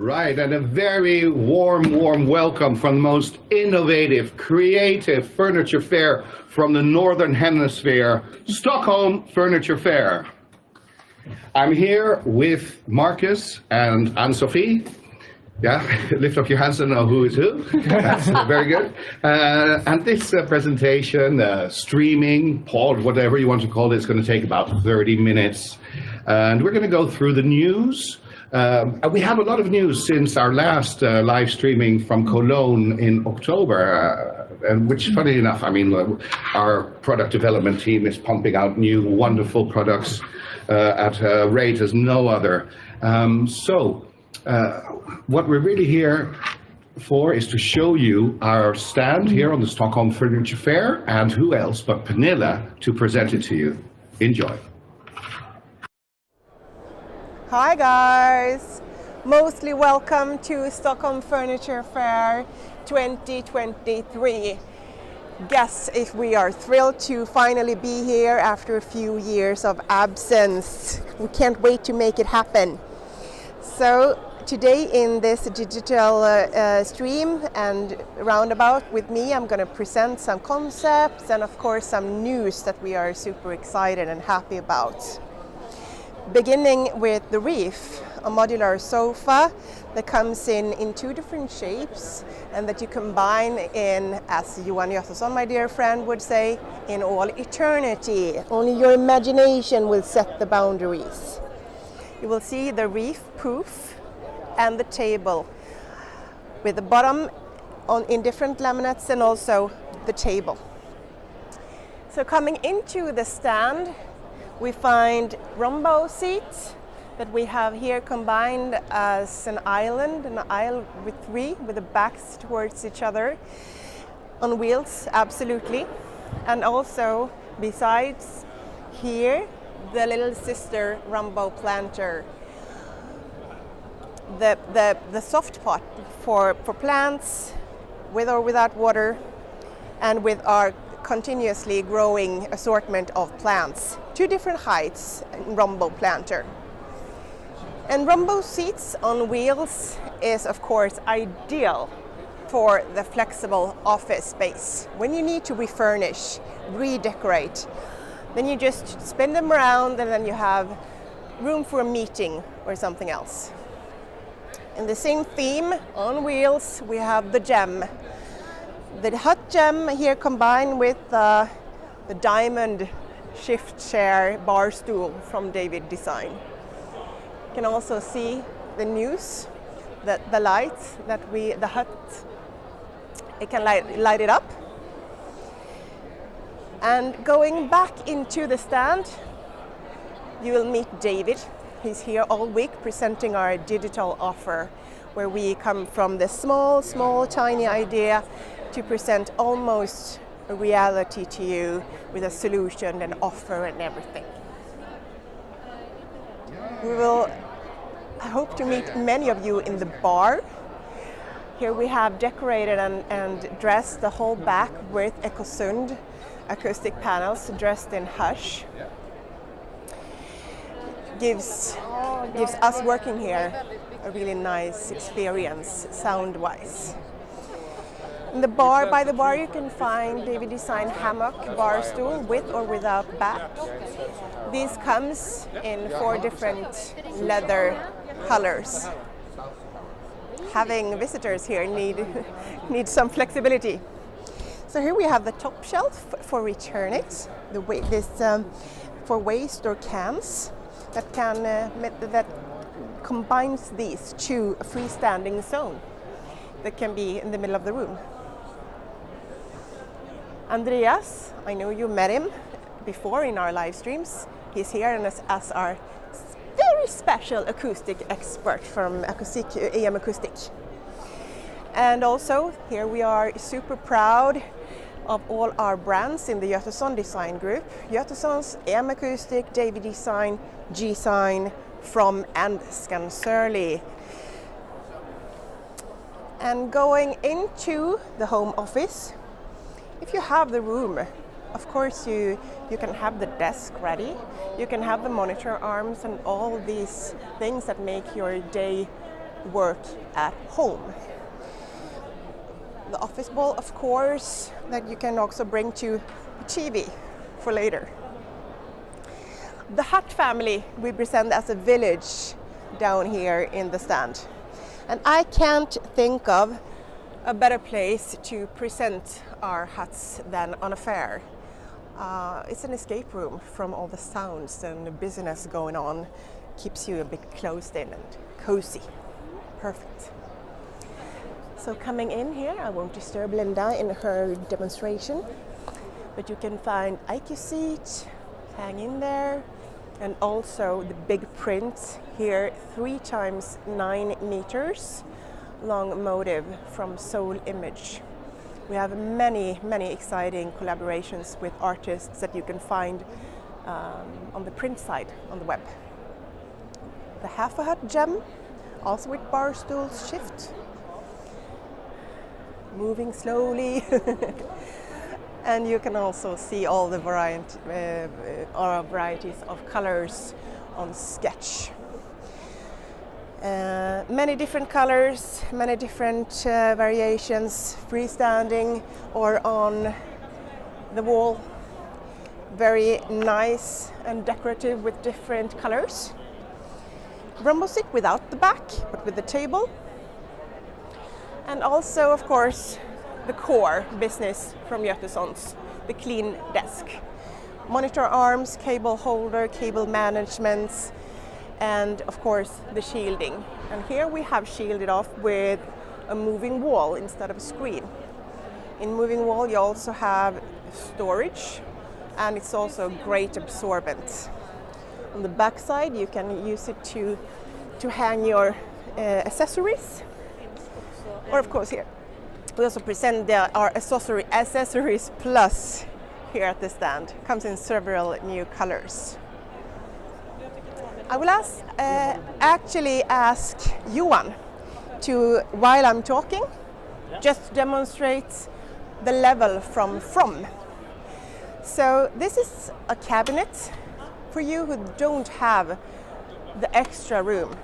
Right, and a very warm welcome from the most innovative, creative furniture fair from the Northern Hemisphere, Stockholm Furniture Fair. I'm here with Marcus and Anne-Sophie. Yeah, lift up your hands and know who is who. That's very good. And this presentation, streaming, pod, whatever you want to call it, is going to take about 30 minutes. And we're going to go through the news. We have a lot of news since our last live streaming from Cologne in October, which, funny enough, I mean, our product development team is pumping out new, wonderful products at a rate as no other. What we're really here for is to show you our stand here on the Stockholm Furniture Fair, and who else but Pernilla to present it to you. Enjoy. Hi guys, mostly welcome to Stockholm Furniture Fair 2023. Guess if we are thrilled to finally be here after a few years of absence. We can't wait to make it happen. So today in this digital stream and roundabout with me, I'm going to present some concepts and of course some news that we are super excited and happy about. Beginning with the Reef, a modular sofa that comes in two different shapes and that you combine in, as Johan Gotesson, my dear friend, would say, in all eternity. Only your imagination will set the boundaries. You will see the Reef poof and the table with the bottom in different laminates and also the table. So coming into the stand, we find Rumbo seats that we have here combined as an aisle with three, with the backs towards each other, on wheels, absolutely. And also, besides here, the little sister Rumbo planter. The soft pot for plants, with or without water, and with our continuously growing assortment of plants. Two different heights in Rumbo planter. And Rumbo seats on wheels is of course ideal for the flexible office space. When you need to refurnish, redecorate, then you just spin them around and then you have room for a meeting or something else. In the same theme, on wheels, we have the gem. The hot gem here combined with the diamond shift chair bar stool from David Design. You can also see the news, the lights that the hut, it can light it up. And going back into the stand, you will meet David. He's here all week presenting our digital offer, where we come from the small, tiny idea to present almost a reality to you with a solution and offer and everything. I hope to meet many of you in the bar. Here we have decorated and dressed the whole back with Gotessons acoustic panels dressed in hush. Gives us working here a really nice experience sound-wise. In the bar, by the bar, you can find David Design hammock bar stool with or without back. This comes in 4 different leather colors. Having visitors here need some flexibility. So here we have the top shelf for return it. For waste or cans that combines these to a freestanding zone that can be in the middle of the room. Andreas, I know you met him before in our live streams. He's here and as our very special acoustic expert from EM Acoustic. And also here we are super proud of all our brands in the Gotesson design group. Gotessons, EM Acoustic, David Design, G-Sign, From and Skansurli. And going into the home office, if you have the room, of course you can have the desk ready, you can have the monitor arms and all these things that make your day work at home. The office ball, of course, that you can also bring to TV for later. The hut family we present as a village down here in the stand. And I can't think of a better place to present our huts than on a fair. It's an escape room from all the sounds and the business going on. Keeps you a bit closed in and cozy. Perfect. So coming in here, I won't disturb Linda in her demonstration, but you can find IQ seat, hang in there, and also the big print here, 3 times 9 meters long motive from Soul Image. We have many exciting collaborations with artists that you can find on the print side on the web. The half a hut gem, also with bar stools shift. Moving slowly. And you can also see all the varieties of colors on sketch. Many different colors, many different variations, freestanding or on the wall. Very nice and decorative with different colors. Rumble seat without the back, but with the table. And also, of course, the core business from Gotessons, the clean desk. Monitor arms, cable holder, cable management, and of course the shielding. And here we have shielded off with a moving wall instead of a screen. In moving wall you also have storage, and it's also great absorbent. On the back side you can use it to hang your accessories. Or of course here we also present our accessories plus here at the stand. Comes in several new colors. I will actually ask Johan to, while I'm talking, just demonstrate the level from. So this is a cabinet for you who don't have the extra room.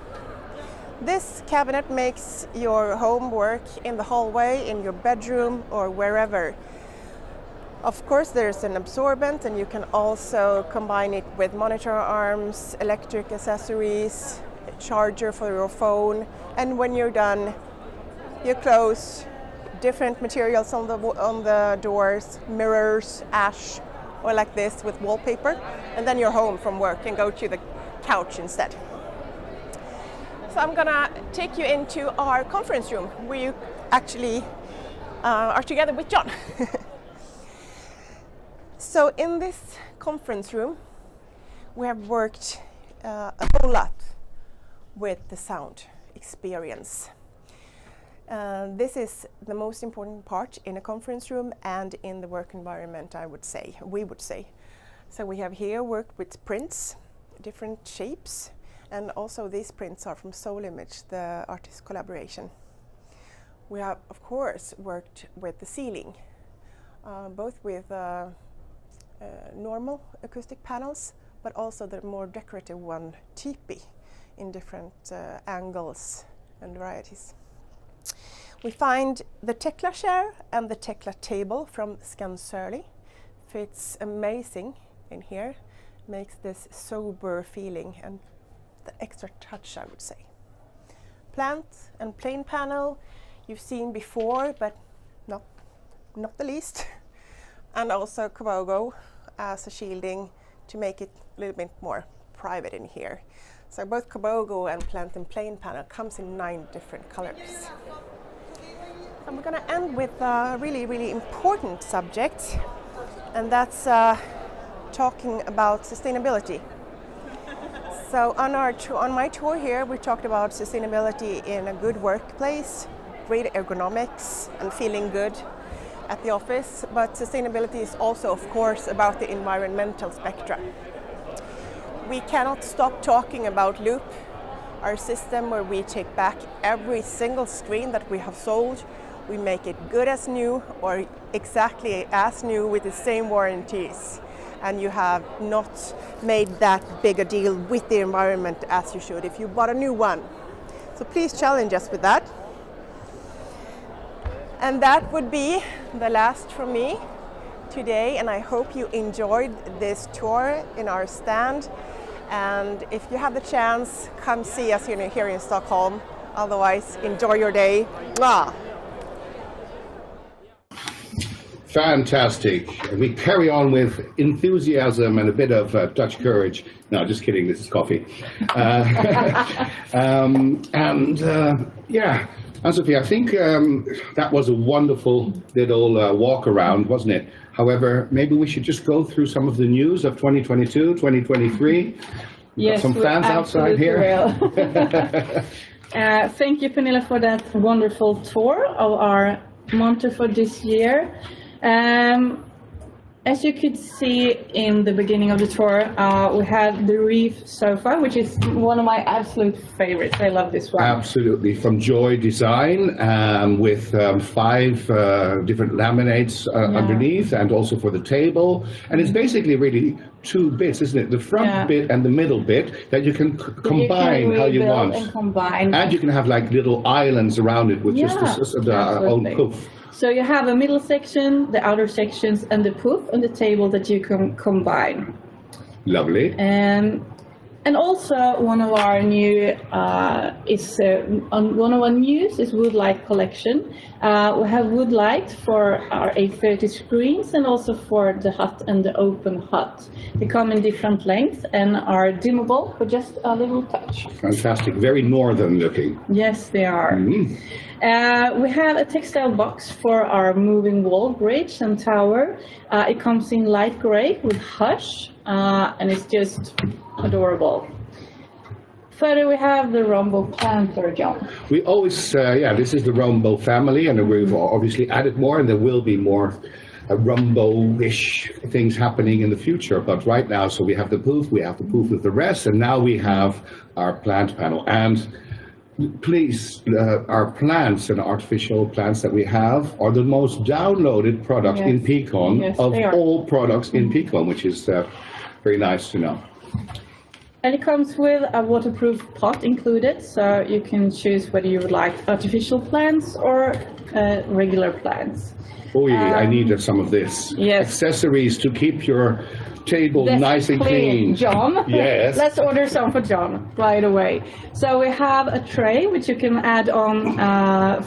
This cabinet makes your homework in the hallway, in your bedroom, or wherever. Of course, there's an absorbent, and you can also combine it with monitor arms, electric accessories, a charger for your phone, and when you're done, you close. Different materials on the doors, mirrors, ash, or like this with wallpaper, and then you're home from work and go to the couch instead. So I'm gonna take you into our conference room where you actually are together with John. So in this conference room, we have worked a whole lot with the sound experience. This is the most important part in a conference room and in the work environment, we would say. So we have here worked with prints, different shapes, and also these prints are from Soul Image, the artist collaboration. We have, of course, worked with the ceiling, both with normal acoustic panels, but also the more decorative one, teepee, in different angles and varieties. We find the Tekla chair and the Tekla table from Skansurli. Fits amazing in here, makes this sober feeling and the extra touch, I would say. Plant and plain panel you've seen before, but not the least. And also Kabogo as a shielding to make it a little bit more private in here. So both Kabogo and plant and plain panel comes in 9 different colors. And we're going to end with a really important subject, and that's talking about sustainability. So on my tour here, we talked about sustainability in a good workplace, great ergonomics, and feeling good at the office. But sustainability is also, of course, about the environmental spectrum. We cannot stop talking about Loop, our system where we take back every single screen that we have sold. We make it good as new or exactly as new with the same warranties. And you have not made that big a deal with the environment as you should if you bought a new one. So please challenge us with that. And that would be the last from me today, and I hope you enjoyed this tour in our stand. And if you have the chance, come see us here in Stockholm. Otherwise, enjoy your day. Mwah. Fantastic. We carry on with enthusiasm and a bit of Dutch courage. No, just kidding, this is coffee. Yeah, Anne-Sophie, I think that was a wonderful little walk around, wasn't it? However, maybe we should just go through some of the news of 2022, 2023. Yes, some fans outside here. Thank you, Pernilla, for that wonderful tour of our monter for this year. As you could see in the beginning of the tour, we had the Reef sofa, which is one of my absolute favorites. I love this one. Absolutely, from Joy Design, with 5 different laminates underneath, and also for the table. And it's basically really 2 bits, isn't it? The front bit and the middle bit that you can combine how you want. And you can have like little islands around it with just the own poof. So you have a middle section, the outer sections, and the poof on the table that you can combine. Lovely. And also one of our new is wood light collection. We have wood light for our 830 screens and also for the hut and the open hut. They come in different lengths and are dimmable for just a little touch. Fantastic. Very northern looking. Yes, they are. We have a textile box for our moving wall bridge and tower. It comes in light gray with hush, and it's just adorable. Further, we have the Rombo planter, John. We always, this is the Rombo family, and we've obviously added more, and there will be more Rombo-ish things happening in the future. But right now, so we have the poof with the rest, and now we have our plant panel. And please, our plants and artificial plants that we have are the most downloaded product in Pecan of all products in Pecan, which is very nice to know. And it comes with a waterproof pot included, so you can choose whether you would like artificial plants or regular plants. Oh, I need some of this. Yes. Accessories to keep your table nice and clean. John. Yes. Let's order some for John right away. So we have a tray which you can add on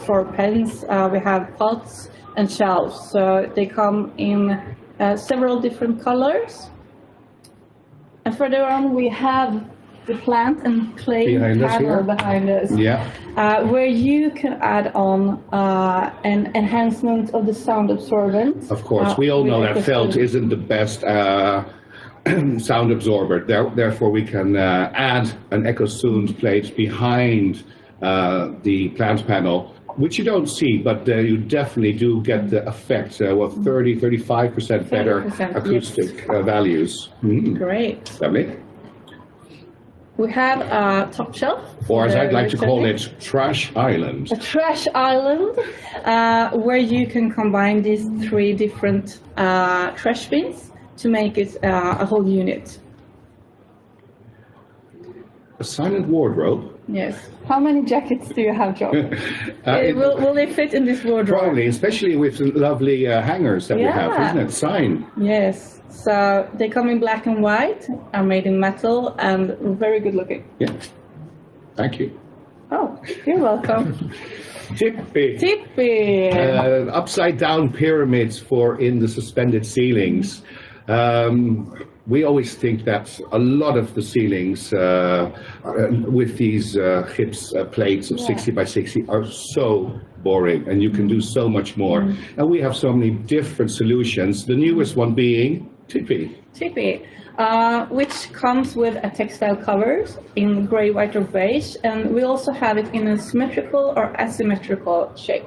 for pens. We have pots and shelves. So they come in several different colors. And further on, we have the plant and clay panel behind us, where you can add on an enhancement of the sound absorbent. Of course, we all know that felt isn't the best sound absorber. Therefore, we can add an EcoSound plate behind the plant panel, which you don't see, but you definitely do get the effect of 30-35% better acoustic values. Great. Lovely. We have a top shelf. Or as I'd like to call it, Trash Island. A trash island, where you can combine these 3 different trash bins to make it a whole unit. A silent wardrobe. Yes. How many jackets do you have, John? Will they fit in this wardrobe? Probably, especially with the lovely hangers that we have, isn't it? Sign. Yes. So they come in black and white, are made in metal, and very good looking. Yeah. Thank you. Oh, you're welcome. Tippy. Tippy. Upside down pyramids in the suspended ceilings. We always think that a lot of the ceilings with these gips plates of 60 by 60 are so boring, and you can do so much more. And we have so many different solutions, the newest one being Tippy. Tippy, which comes with a textile covers in grey, white or beige, and we also have it in a symmetrical or asymmetrical shape.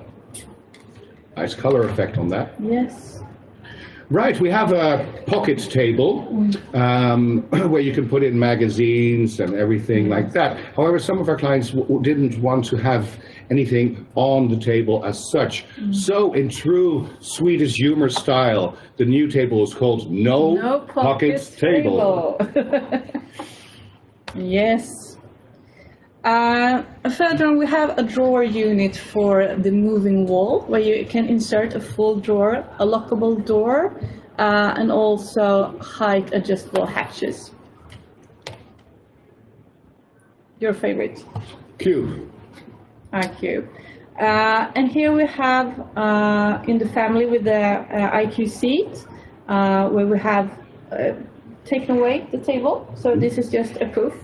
Nice color effect on that. Yes. Right, we have a pocket table where you can put in magazines and everything like that. However, some of our clients didn't want to have anything on the table as such. So in true Swedish humor style, the new table is called No Pockets Table. Yes. Further on, we have a drawer unit for the moving wall, where you can insert a full drawer, a lockable door, and also height adjustable hatches. Your favorite? Cube. IQ. And here we have in the family with the IQ seat, where we have taken away the table. So this is just a proof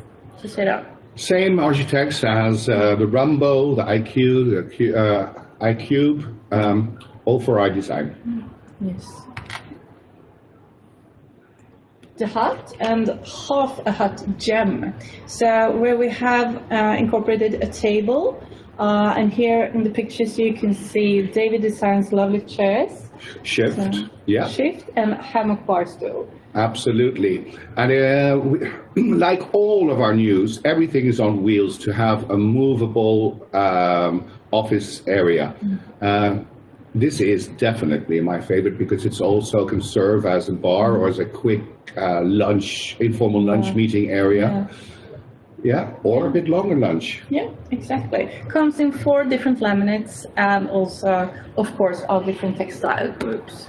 to set up. Same architects as the Rumbo, the IQ, the iCube, all for iDesign. Yes. The hut and half a hut gem. So where we have incorporated a table, and here in the pictures you can see David Design's lovely chairs. Shift, yeah. Shift and hammock bar stool. Absolutely. And like all of our news, everything is on wheels to have a movable office area. This is definitely my favorite because it's also can serve as a bar or as a quick lunch, informal lunch meeting area. Yeah, or a bit longer lunch. Yeah, exactly. Comes in 4 different laminates and also, of course, all different textile groups.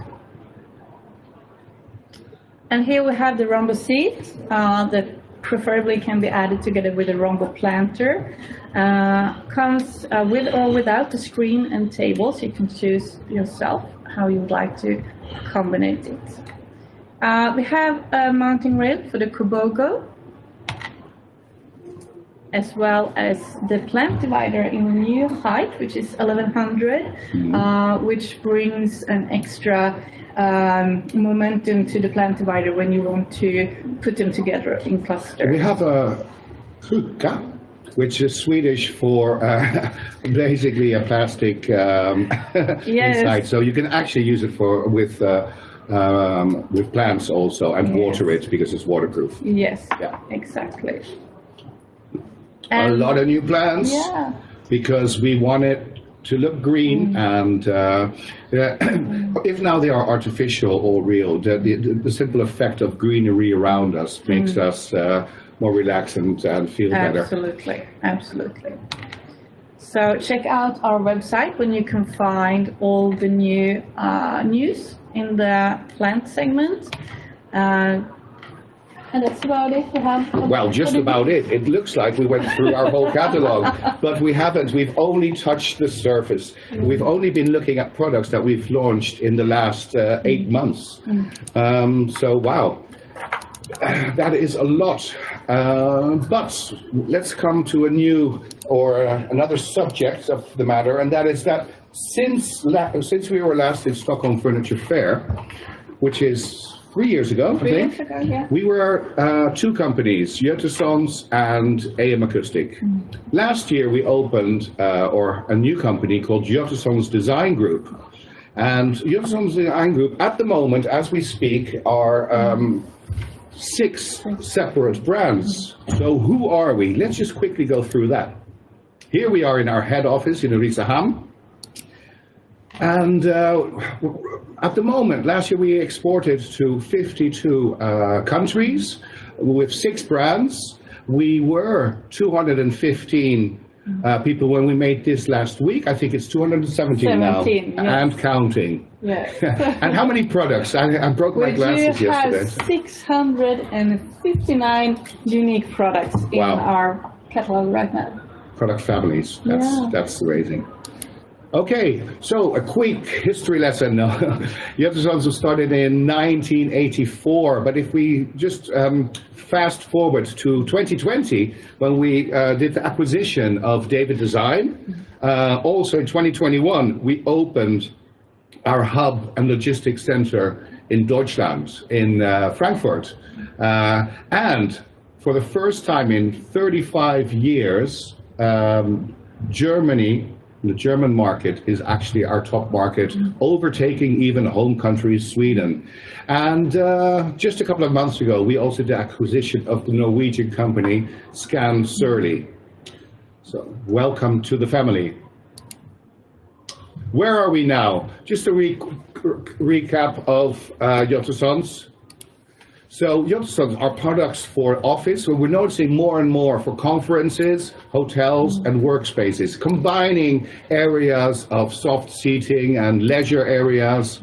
And here we have the Rumbo seat that preferably can be added together with a Rumbo planter. Comes with or without the screen and table, so you can choose yourself how you would like to combine it. We have a mounting rail for the Kubogo, as well as the plant divider in a new height, which is 1100, which brings an extra momentum to the plant divider when you want to put them together in clusters. We have a kruka, which is Swedish for basically a plastic inside. So you can actually use it for with plants also and water it because it's waterproof. Yes, exactly. A lot of new plants because we want it to look green and if now they are artificial or real, the simple effect of greenery around us makes us more relaxed and feel better. Absolutely, absolutely. So check out our website when you can find all the new news in the plant segment. And that's about it. Well, just about it. It looks like we went through our whole catalog, but we haven't. We've only touched the surface. We've only been looking at products that we've launched in the last 8 months. So, wow, that is a lot. But let's come to a new or another subject of the matter, and that is that since we were last in Stockholm Furniture Fair, which is 3 years ago, I think. 3 years ago, yeah. We were 2 companies, Gotessons and AM Acoustic. Last year we opened a new company called Gotessons Design Group. And Gotessons Design Group, at the moment, as we speak, are 6 separate brands. So who are we? Let's just quickly go through that. Here we are in our head office in Ulricehamn. And at the moment, last year we exported to 52 countries with 6 brands. We were 215 people when we made this last week. I think it's 217 now, yes. And counting. Yes. And how many products? I broke my glasses yesterday. We have 659 unique products in our catalog right now. Product families. That's amazing. Okay, so a quick history lesson. Gotessons was started in 1984, but if we just fast forward to 2020, when we did the acquisition of David Design, also in 2021, we opened our hub and logistics center in Deutschland, in Frankfurt. And for the first time in 35 years, Germany, the German market, is actually our top market, overtaking even home country Sweden. And just a couple of months ago, we also did the acquisition of the Norwegian company Scan Surly. So welcome to the family. Where are we now? Just a recap of Gotessons. So Gotessons are products for office, where we're noticing more and more for conferences, hotels, and workspaces, combining areas of soft seating and leisure areas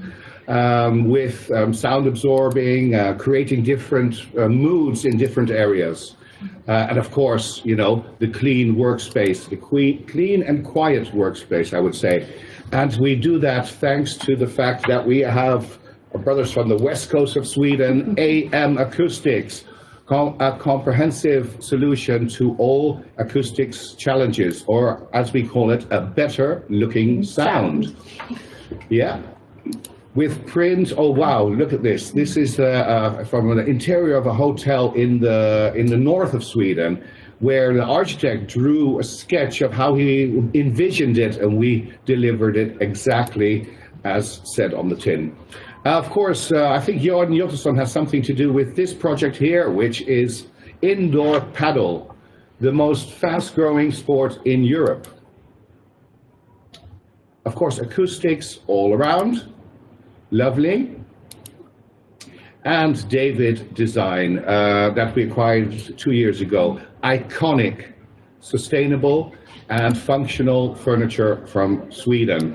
with sound absorbing, creating different moods in different areas. And of course, you know, the clean workspace, the clean and quiet workspace, I would say. And we do that thanks to the fact that we have our brothers from the west coast of Sweden, AM Acoustics, a comprehensive solution to all acoustics challenges, or as we call it, a better looking sound. Yeah. With print, oh wow, look at this. This is from the interior of a hotel in the north of Sweden, where the architect drew a sketch of how he envisioned it, and we delivered it exactly as said on the tin. Of course, I think Johan Jottesson has something to do with this project here, which is indoor paddle, the most fast-growing sport in Europe. Of course, acoustics all around, lovely. And David Design that we acquired 2 years ago, iconic, sustainable and functional furniture from Sweden.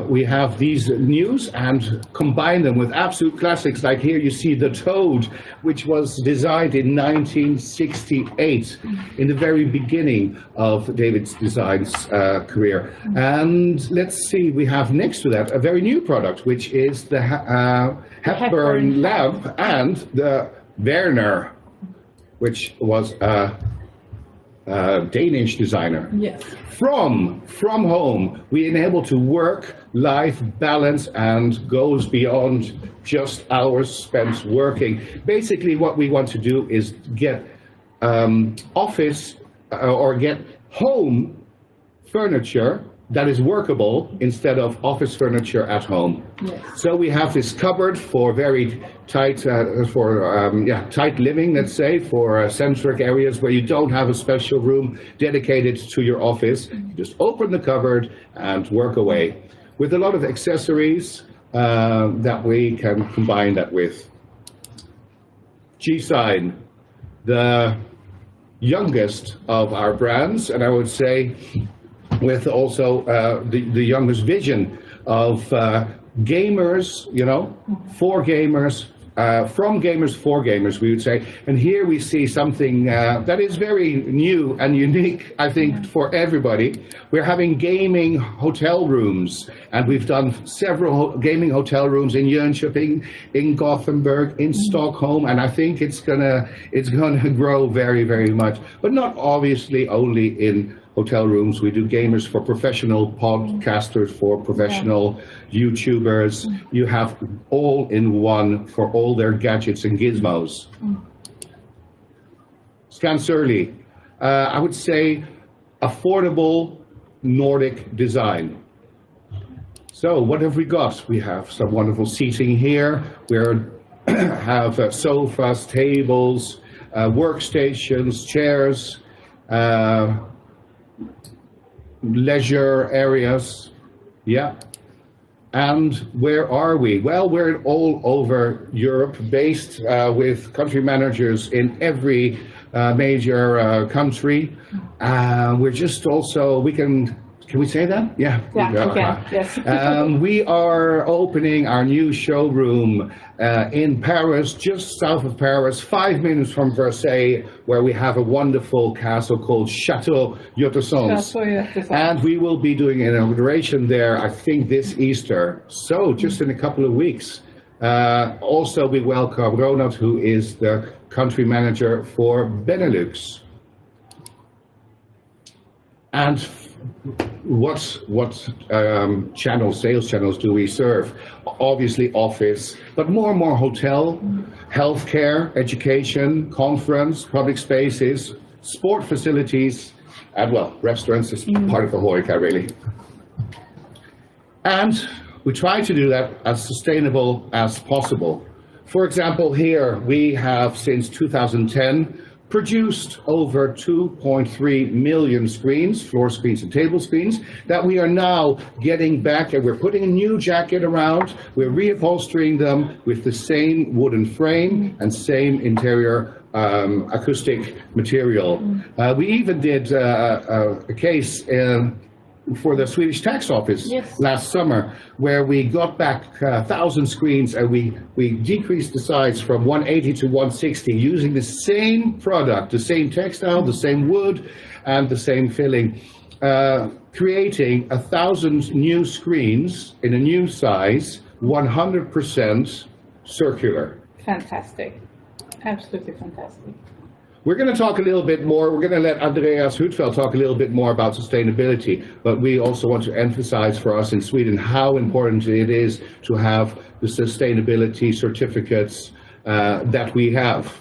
We have these news and combine them with absolute classics, like here you see the Toad, which was designed in 1968, in the very beginning of David's Design's career. And let's see, we have next to that a very new product, which is the Hepburn lamp and the Werner, which was a Danish designer. Yes. From home, we enable to work, life balance, and goes beyond just hours spent working. Basically, what we want to do is get office or get home furniture that is workable instead of office furniture at home. Yes. So we have this cupboard for very tight, tight living, let's say, for centric areas where you don't have a special room dedicated to your office. You just open the cupboard and work away with a lot of accessories that we can combine that with. G-Sign, the youngest of our brands, and I would say with also the youngest vision of gamers, you know, for gamers, from gamers for gamers, we would say. And here we see something that is very new and unique, I think, for everybody. We're having gaming hotel rooms, and we've done several gaming hotel rooms in Jönköping, in Gothenburg, in Stockholm, and I think it's gonna grow very, very much, but not obviously only in hotel rooms. We do gamers for professional podcasters, for professional YouTubers. You have all in one for all their gadgets and gizmos. Scansurly, I would say affordable Nordic design. So what have we got? We have some wonderful seating here. We have sofas, tables, workstations, chairs, leisure areas, yeah. And where are we? Well, we're all over Europe, based with country managers in every major country. We're just also, can we say that? Yeah. Yeah, okay, yes. We are opening our new showroom in Paris, just south of Paris, 5 minutes from Versailles, where we have a wonderful castle called Chateau Gotessons. And we will be doing an inauguration there, I think, this Easter. So just in a couple of weeks. Also, we welcome Ronald, who is the country manager for Benelux. And what sales channels do we serve? Obviously office, but more and more hotel, healthcare, education, conference, public spaces, sport facilities, and well, restaurants is part of the HoReCa really. And we try to do that as sustainable as possible. For example, here we have since 2010 produced over 2.3 million screens, floor screens and table screens, that we are now getting back, and we're putting a new jacket around. We're reupholstering them with the same wooden frame and same interior acoustic material. We even did a case for the Swedish Tax Office last summer, where we got back 1,000 screens, and we decreased the size from 180 to 160 using the same product, the same textile, the same wood, and the same filling, creating 1,000 new screens in a new size, 100% circular. Fantastic. Absolutely fantastic. We're going to talk a little bit more. We're going to let Andreas Hutveld talk a little bit more about sustainability, but we also want to emphasize for us in Sweden how important it is to have the sustainability certificates that we have.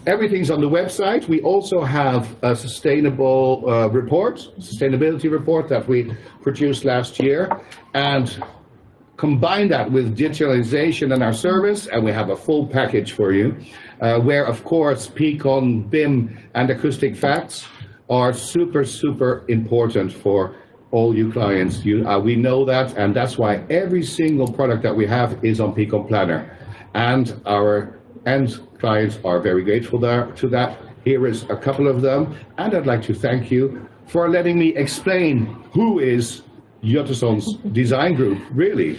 Everything's on the website. We also have a sustainability report that we produced last year, and combine that with digitalization in our service, and we have a full package for you, where of course Peakon, BIM and Acoustic Facts are super, super important for all you clients. We know that, and that's why every single product that we have is on Peakon Planner, and our end clients are very grateful to that. Here is a couple of them, and I'd like to thank you for letting me explain who is Gotessons Design Group, really.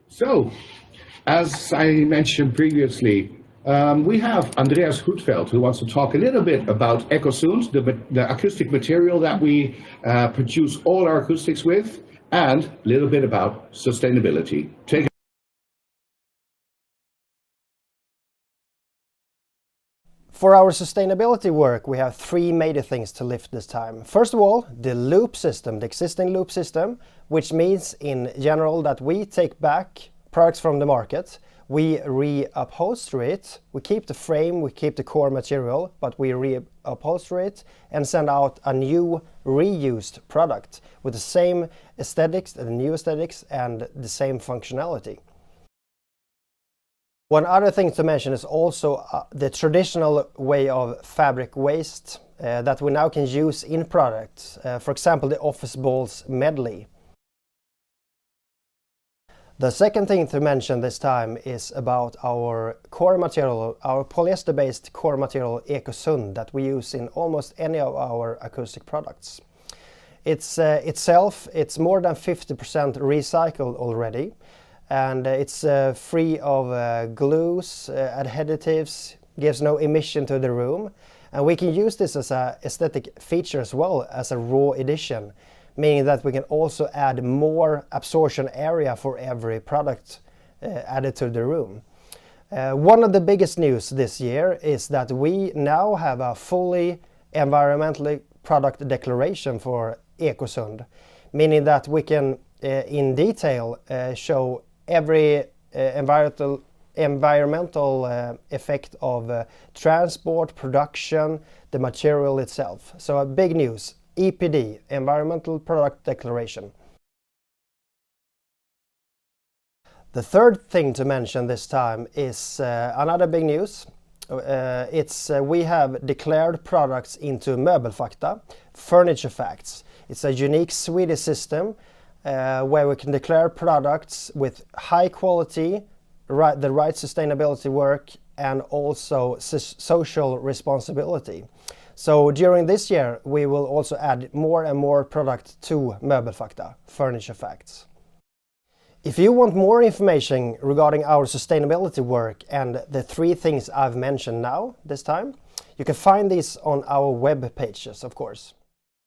So, as I mentioned previously, we have Andreas Hutveld, who wants to talk a little bit about Gotessons, the acoustic material that we produce all our acoustics with, and a little bit about sustainability. Take it. For our sustainability work, we have three major things to lift this time. First of all, the loop system, the existing loop system, which means in general that we take back products from the market, we reupholster it, we keep the frame, we keep the core material, but we reupholster it and send out a new reused product with the same aesthetics, the new aesthetics, and the same functionality. One other thing to mention is also the traditional way of fabric waste that we now can use in products. For example, the office balls medley. The second thing to mention this time is about our core material, our polyester-based core material Gotessons that we use in almost any of our acoustic products. It's more than 50% recycled already. And it's free of glues, adhesives, gives no emission to the room. And we can use this as an aesthetic feature as well as a raw edition, meaning that we can also add more absorption area for every product added to the room. One of the biggest news this year is that we now have a fully environmental product declaration for Gotessons, meaning that we can in detail show every environmental effect of transport, production, the material itself. So a big news, EPD, Environmental Product Declaration. The third thing to mention this time is another big news. We have declared products into Möbelfakta, Furniture Facts. It's a unique Swedish system where we can declare products with high quality, the right sustainability work, and also social responsibility. So during this year, we will also add more and more product to Möbelfakta, Furniture Facts. If you want more information regarding our sustainability work and the three things I've mentioned now this time, you can find these on our web pages, of course.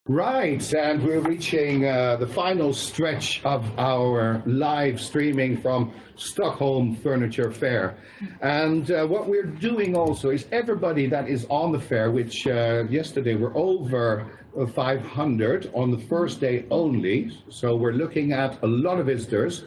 Right, and we're reaching the final stretch of our live streaming from Stockholm Furniture Fair. And what we're doing also is everybody that is on the fair, which yesterday were over 500 on the first day only, so we're looking at a lot of visitors.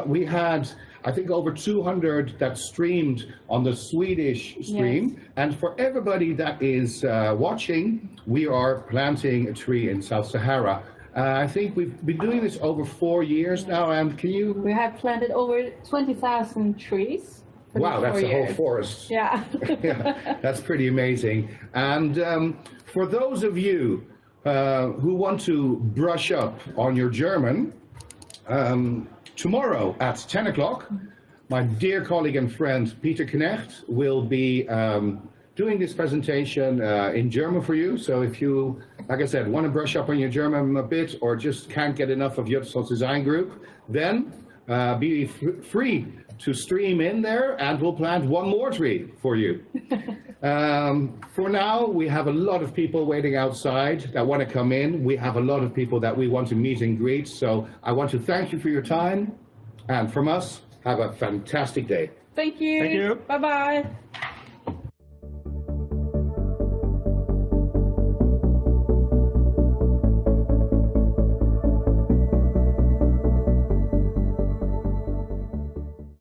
We had, I think, over 200 that streamed on the Swedish stream. Yes. And for everybody that is watching, we are planting a tree in South Sahara. I think we've been doing this over 4 years now, and can you... We have planted over 20,000 trees Wow, that's a whole years. forest. Yeah. Yeah, that's pretty amazing. And for those of you who want to brush up on your German, tomorrow at 10 o'clock, my dear colleague and friend Peter Knecht will be doing this presentation in German for you. So if you, like I said, want to brush up on your German a bit or just can't get enough of Gotessons Design Group, then be free to stream in there and we'll plant one more tree for you. For now, we have a lot of people waiting outside that want to come in. We have a lot of people that we want to meet and greet. So I want to thank you for your time. And from us, have a fantastic day. Thank you. Thank you. Bye-bye.